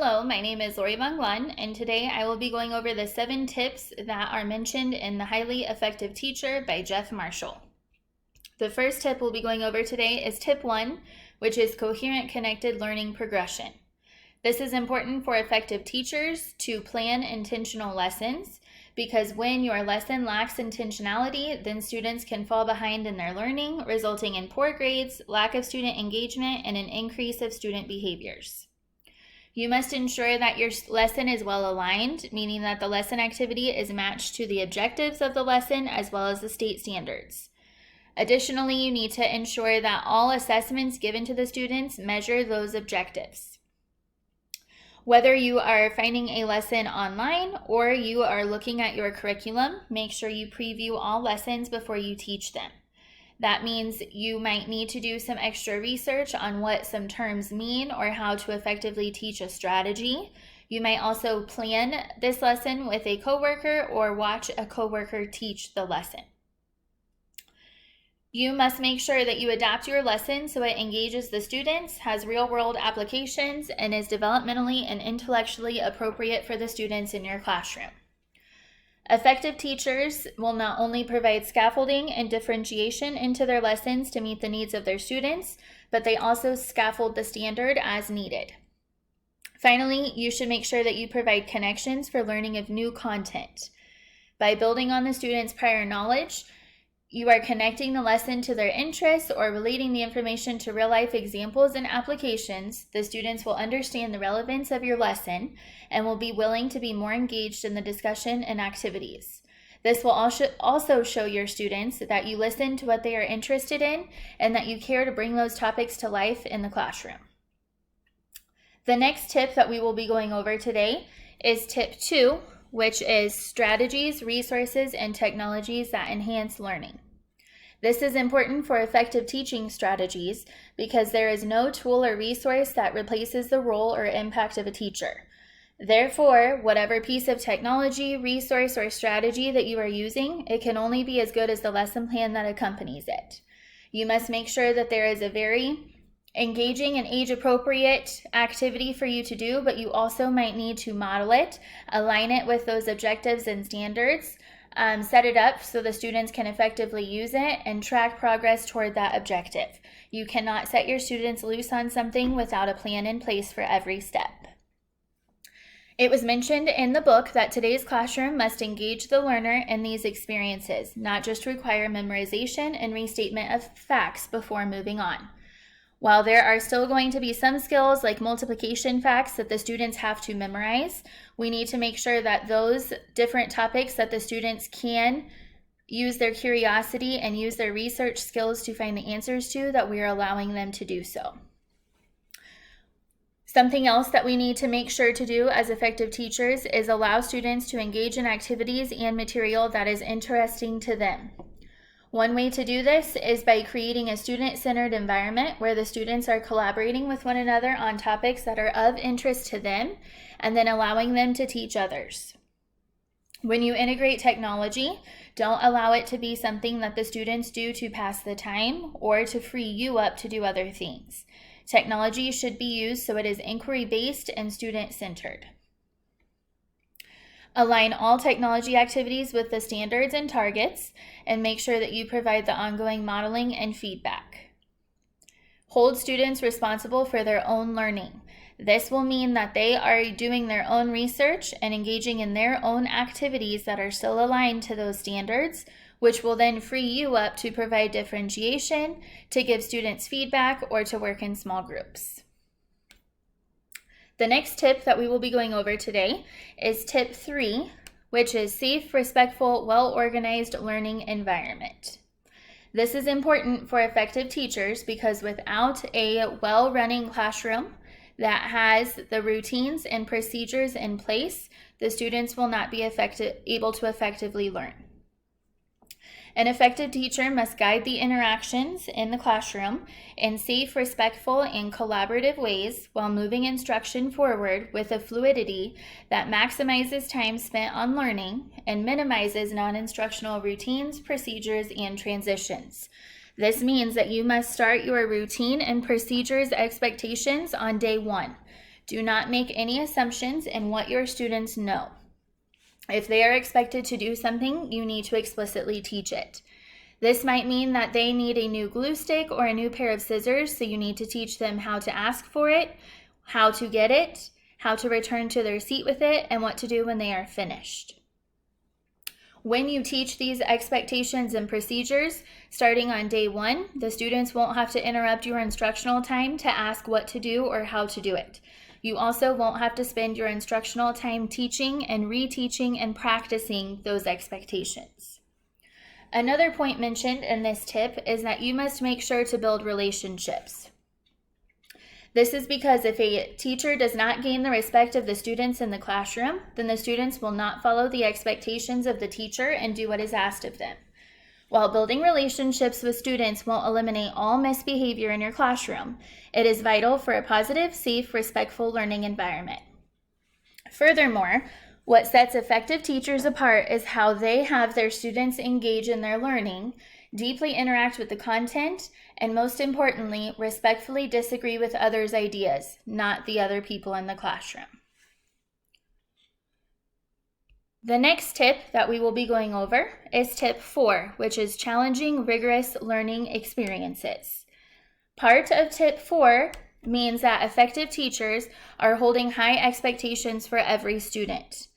Hello, my name is Lori Van, and today I will be going over the 7 tips that are mentioned in The Highly Effective Teacher by Jeff Marshall. The first tip we'll be going over today is tip 1, which is coherent connected learning progression. This is important for effective teachers to plan intentional lessons, because when your lesson lacks intentionality, then students can fall behind in their learning, resulting in poor grades, lack of student engagement, and an increase of student behaviors. You must ensure that your lesson is well aligned, meaning that the lesson activity is matched to the objectives of the lesson as well as the state standards. Additionally, you need to ensure that all assessments given to the students measure those objectives. Whether you are finding a lesson online or you are looking at your curriculum, make sure you preview all lessons before you teach them. That means you might need to do some extra research on what some terms mean or how to effectively teach a strategy. You might also plan this lesson with a coworker or watch a coworker teach the lesson. You must make sure that you adapt your lesson so it engages the students, has real-world applications, and is developmentally and intellectually appropriate for the students in your classroom. Effective teachers will not only provide scaffolding and differentiation into their lessons to meet the needs of their students, but they also scaffold the standard as needed. Finally, you should make sure that you provide connections for learning of new content. By building on the students' prior knowledge, you are connecting the lesson to their interests or relating the information to real-life examples and applications. The students will understand the relevance of your lesson and will be willing to be more engaged in the discussion and activities. This will also show your students that you listen to what they are interested in and that you care to bring those topics to life in the classroom. The next tip that we will be going over today is tip 2, which is strategies, resources, and technologies that enhance learning. This is important for effective teaching strategies because there is no tool or resource that replaces the role or impact of a teacher. Therefore, whatever piece of technology, resource, or strategy that you are using, it can only be as good as the lesson plan that accompanies it. You must make sure that there is a very engaging and age-appropriate activity for you to do, but you also might need to model it, align it with those objectives and standards, set it up so the students can effectively use it, and track progress toward that objective. You cannot set your students loose on something without a plan in place for every step. It was mentioned in the book that today's classroom must engage the learner in these experiences, not just require memorization and restatement of facts before moving on. While there are still going to be some skills like multiplication facts that the students have to memorize, we need to make sure that those different topics that the students can use their curiosity and use their research skills to find the answers to, that we are allowing them to do so. Something else that we need to make sure to do as effective teachers is allow students to engage in activities and material that is interesting to them. One way to do this is by creating a student-centered environment where the students are collaborating with one another on topics that are of interest to them, and then allowing them to teach others. When you integrate technology, don't allow it to be something that the students do to pass the time or to free you up to do other things. Technology should be used so it is inquiry-based and student-centered. Align all technology activities with the standards and targets, and make sure that you provide the ongoing modeling and feedback. Hold students responsible for their own learning. This will mean that they are doing their own research and engaging in their own activities that are still aligned to those standards, which will then free you up to provide differentiation, to give students feedback, or to work in small groups. The next tip that we will be going over today is tip 3, which is safe, respectful, well-organized learning environment. This is important for effective teachers because without a well-running classroom that has the routines and procedures in place, the students will not be able to effectively learn. An effective teacher must guide the interactions in the classroom in safe, respectful, and collaborative ways while moving instruction forward with a fluidity that maximizes time spent on learning and minimizes non-instructional routines, procedures, and transitions. This means that you must start your routine and procedures expectations on day 1. Do not make any assumptions in what your students know. If they are expected to do something, you need to explicitly teach it. This might mean that they need a new glue stick or a new pair of scissors, so you need to teach them how to ask for it, how to get it, how to return to their seat with it, and what to do when they are finished. When you teach these expectations and procedures, starting on day 1, the students won't have to interrupt your instructional time to ask what to do or how to do it. You also won't have to spend your instructional time teaching and reteaching and practicing those expectations. Another point mentioned in this tip is that you must make sure to build relationships. This is because if a teacher does not gain the respect of the students in the classroom, then the students will not follow the expectations of the teacher and do what is asked of them. While building relationships with students won't eliminate all misbehavior in your classroom, it is vital for a positive, safe, respectful learning environment. Furthermore, what sets effective teachers apart is how they have their students engage in their learning, deeply interact with the content, and most importantly, respectfully disagree with others' ideas, not the other people in the classroom. The next tip that we will be going over is tip 4, which is challenging rigorous learning experiences. Part of tip 4 means that effective teachers are holding high expectations for every student.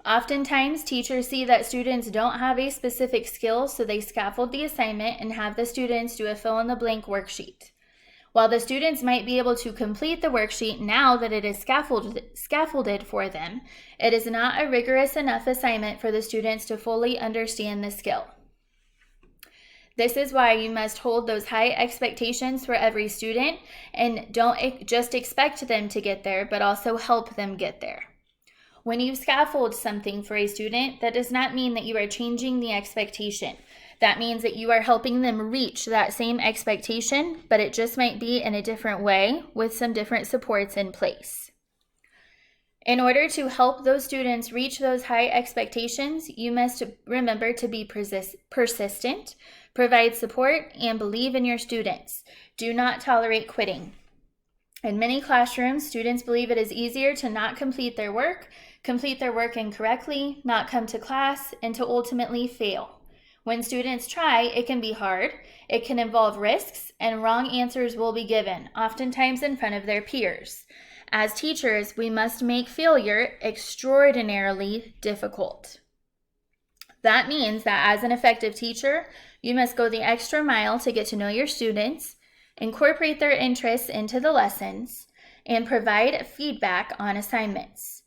Oftentimes, teachers see that students don't have a specific skill, so they scaffold the assignment and have the students do a fill-in-the-blank worksheet. While the students might be able to complete the worksheet now that it is scaffolded for them, it is not a rigorous enough assignment for the students to fully understand the skill. This is why you must hold those high expectations for every student and don't just expect them to get there, but also help them get there. When you scaffold something for a student, that does not mean that you are changing the expectation. That means that you are helping them reach that same expectation, but it just might be in a different way with some different supports in place. In order to help those students reach those high expectations, you must remember to be persistent, provide support, and believe in your students. Do not tolerate quitting. In many classrooms, students believe it is easier to not complete their work incorrectly, not come to class, and to ultimately fail. When students try, it can be hard, it can involve risks, and wrong answers will be given, oftentimes in front of their peers. As teachers, we must make failure extraordinarily difficult. That means that as an effective teacher, you must go the extra mile to get to know your students, incorporate their interests into the lessons, and provide feedback on assignments.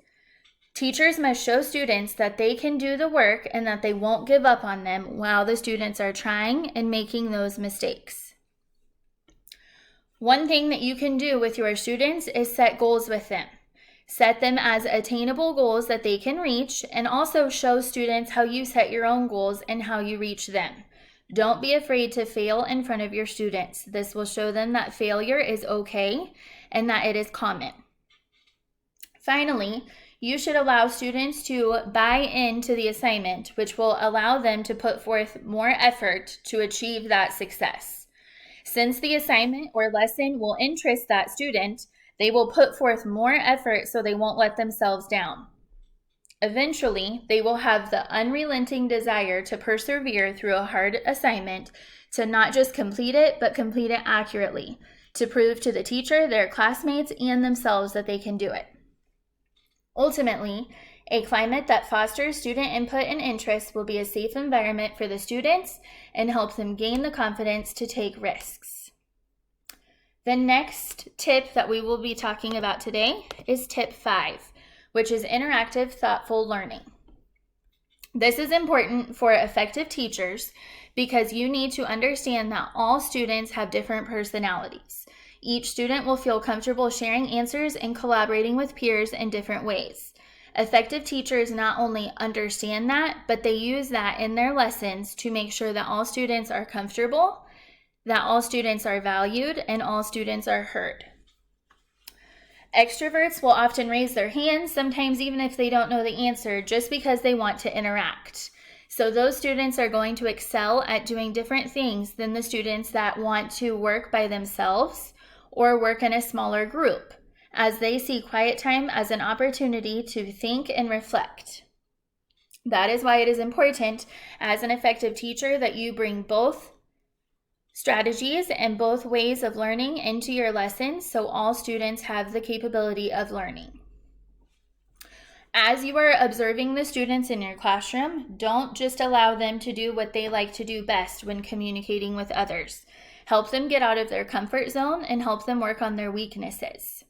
Teachers must show students that they can do the work and that they won't give up on them while the students are trying and making those mistakes. One thing that you can do with your students is set goals with them. Set them as attainable goals that they can reach, and also show students how you set your own goals and how you reach them. Don't be afraid to fail in front of your students. This will show them that failure is okay and that it is common. Finally, you should allow students to buy into the assignment, which will allow them to put forth more effort to achieve that success. Since the assignment or lesson will interest that student, they will put forth more effort so they won't let themselves down. Eventually, they will have the unrelenting desire to persevere through a hard assignment, to not just complete it, but complete it accurately, to prove to the teacher, their classmates, and themselves that they can do it. Ultimately, a climate that fosters student input and interest will be a safe environment for the students and help them gain the confidence to take risks. The next tip that we will be talking about today is tip 5, which is interactive, thoughtful learning. This is important for effective teachers because you need to understand that all students have different personalities. Each student will feel comfortable sharing answers and collaborating with peers in different ways. Effective teachers not only understand that, but they use that in their lessons to make sure that all students are comfortable, that all students are valued, and all students are heard. Extroverts will often raise their hands, sometimes even if they don't know the answer, just because they want to interact. So those students are going to excel at doing different things than the students that want to work by themselves or work in a smaller group. as they see quiet time as an opportunity to think and reflect. That is why it is important as an effective teacher that you bring both strategies and both ways of learning into your lessons so all students have the capability of learning. As you are observing the students in your classroom, don't just allow them to do what they like to do best when communicating with others. Help them get out of their comfort zone and help them work on their weaknesses.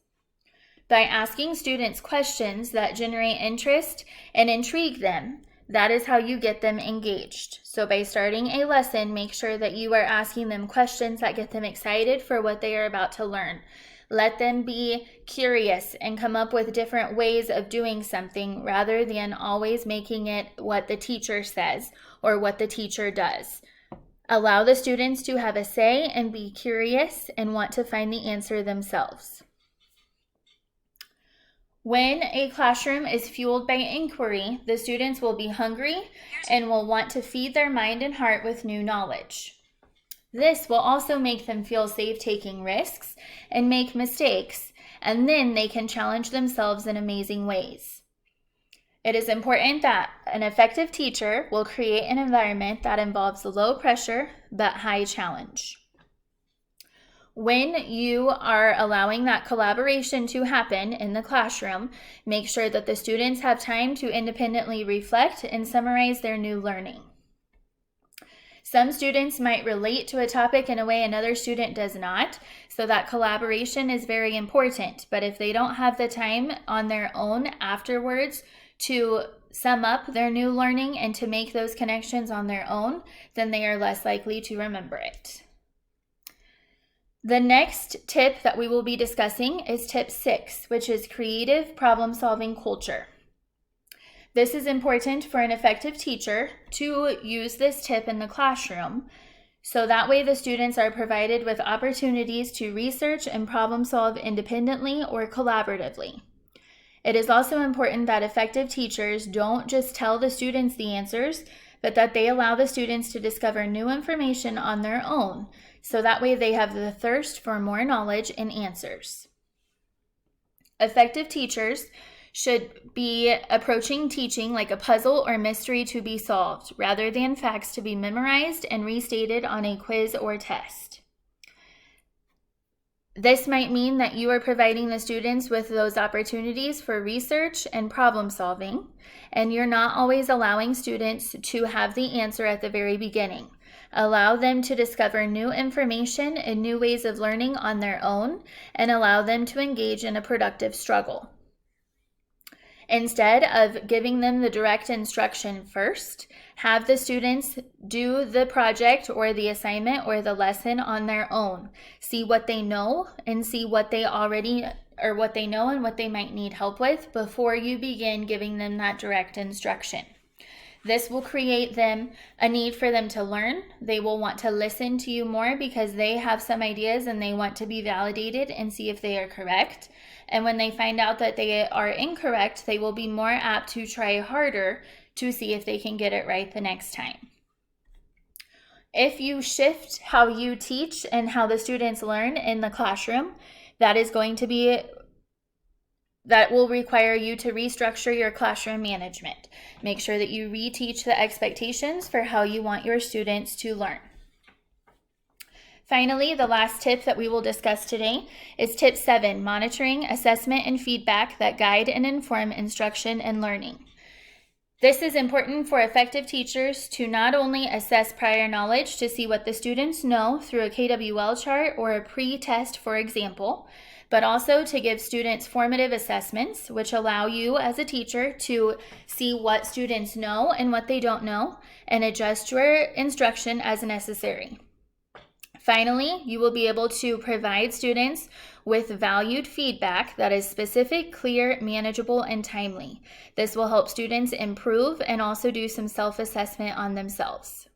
By asking students questions that generate interest and intrigue them, that is how you get them engaged. So by starting a lesson, make sure that you are asking them questions that get them excited for what they are about to learn. Let them be curious and come up with different ways of doing something rather than always making it what the teacher says or what the teacher does. Allow the students to have a say and be curious and want to find the answer themselves. When a classroom is fueled by inquiry, the students will be hungry and will want to feed their mind and heart with new knowledge. This will also make them feel safe taking risks and make mistakes, and then they can challenge themselves in amazing ways. It is important that an effective teacher will create an environment that involves low pressure but high challenge. When you are allowing that collaboration to happen in the classroom, make sure that the students have time to independently reflect and summarize their new learning. Some students might relate to a topic in a way another student does not, so that collaboration is very important. But if they don't have the time on their own afterwards to sum up their new learning and to make those connections on their own, then they are less likely to remember it. The next tip that we will be discussing is tip 6, which is creative problem-solving culture. This is important for an effective teacher to use this tip in the classroom, so that way the students are provided with opportunities to research and problem solve independently or collaboratively. It is also important that effective teachers don't just tell the students the answers, but that they allow the students to discover new information on their own, so that way they have the thirst for more knowledge and answers. Effective teachers should be approaching teaching like a puzzle or mystery to be solved, rather than facts to be memorized and restated on a quiz or test. This might mean that you are providing the students with those opportunities for research and problem solving, and you're not always allowing students to have the answer at the very beginning. Allow them to discover new information and new ways of learning on their own, and allow them to engage in a productive struggle. Instead of giving them the direct instruction first, have the students do the project or the assignment or the lesson on their own. See what they know and see what they what they know and what they might need help with before you begin giving them that direct instruction. This will create them a need for them to learn. They will want to listen to you more because they have some ideas and they want to be validated and see if they are correct. And when they find out that they are incorrect, they will be more apt to try harder to see if they can get it right the next time. If you shift how you teach and how the students learn in the classroom, that will require you to restructure your classroom management. Make sure that you reteach the expectations for how you want your students to learn. Finally, the last tip that we will discuss today is tip 7, monitoring, assessment, and feedback that guide and inform instruction and learning. This is important for effective teachers to not only assess prior knowledge to see what the students know through a KWL chart or a pre-test, for example, but also to give students formative assessments, which allow you as a teacher to see what students know and what they don't know, and adjust your instruction as necessary. Finally, you will be able to provide students with valued feedback that is specific, clear, manageable, and timely. This will help students improve and also do some self-assessment on themselves.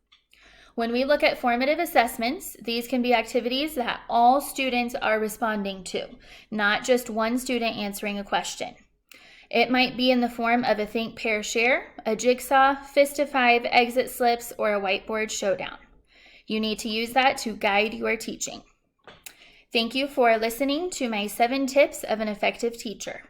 When we look at formative assessments, these can be activities that all students are responding to, not just one student answering a question. It might be in the form of a think, pair, share, a jigsaw, fist of 5, exit slips, or a whiteboard showdown. You need to use that to guide your teaching. Thank you for listening to my 7 tips of an effective teacher.